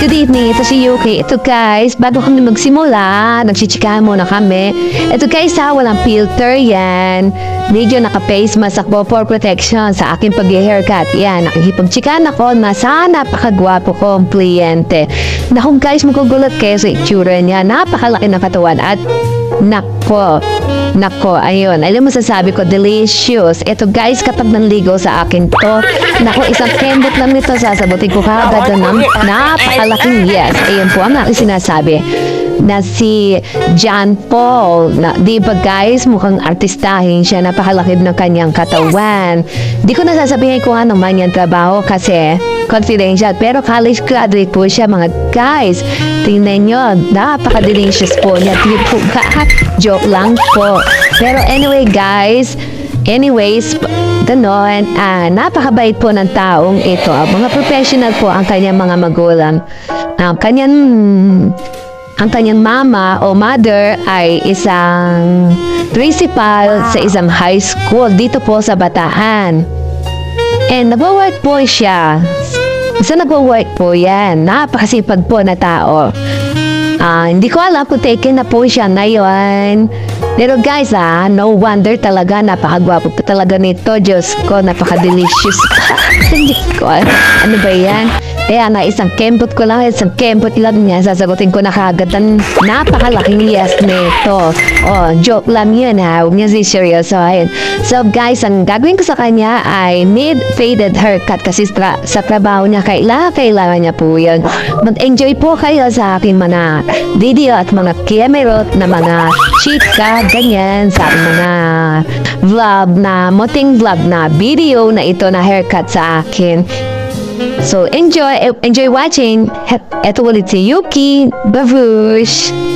Good evening, ito si Yuki. Ito guys, bago kami magsimula, nagchichikahan muna kami. Ito guys ha, walang filter yan. Medyo naka-face mask ako for protection sa aking pag-haircut. Yan, nakikipagchikahan ako na sana napakagwapo kong kliyente. Naku guys, magugulat kayo sa itsura niya. Napakalaki ng katawan at Nako, ayun. Alam mo sasabi ko, delicious. Ito guys, kapag nanligo sa akin to, nako, isang kembot lang nito, sasabutin ko kaagad ng napakalaking yes. Ayun po ang aking sinasabi na si John Paul. Na, di ba guys, mukhang artistahin siya, napakalaki ng kanyang katawan. Di ko nasasabihin kung ano man yung trabaho kasi confidential, pero college graduate po siya mga guys. Tingnan nyo, napaka-delicious po niya. Di po ba? Joke lang po. Pero anyway guys, ganon, napakabait po ng taong ito. Mga professional po ang kanyang mga magulang. Ang kanyang mama o mother ay isang principal sa isang high school dito po sa Bataan. And nagwo-work po siya. Nagwo-work po yan. Napakasipag po na tao. Hindi ko alam kung taken na po siya ngayon. Pero guys no wonder talaga, napakagwapo po talaga nito. Diyos ko, napaka-delicious. Hindi ko, ano ba yan? Kaya na isang kembot lang niya, sasagutin ko na kagad ang napakalaking yes nito. Oh, joke lang yun ha, huwag niya seryosohin. So guys, ang gagawin ko sa kanya ay mid-faded haircut kasi sa trabaho niya, kailangan niya po yun. Mag-enjoy po kayo sa aking mga video at mga camera na mga chika, ganyan, sa aking mga moting vlog na video na ito na haircut sa akin. So enjoy watching. Ito ulit si Yuki. Babush!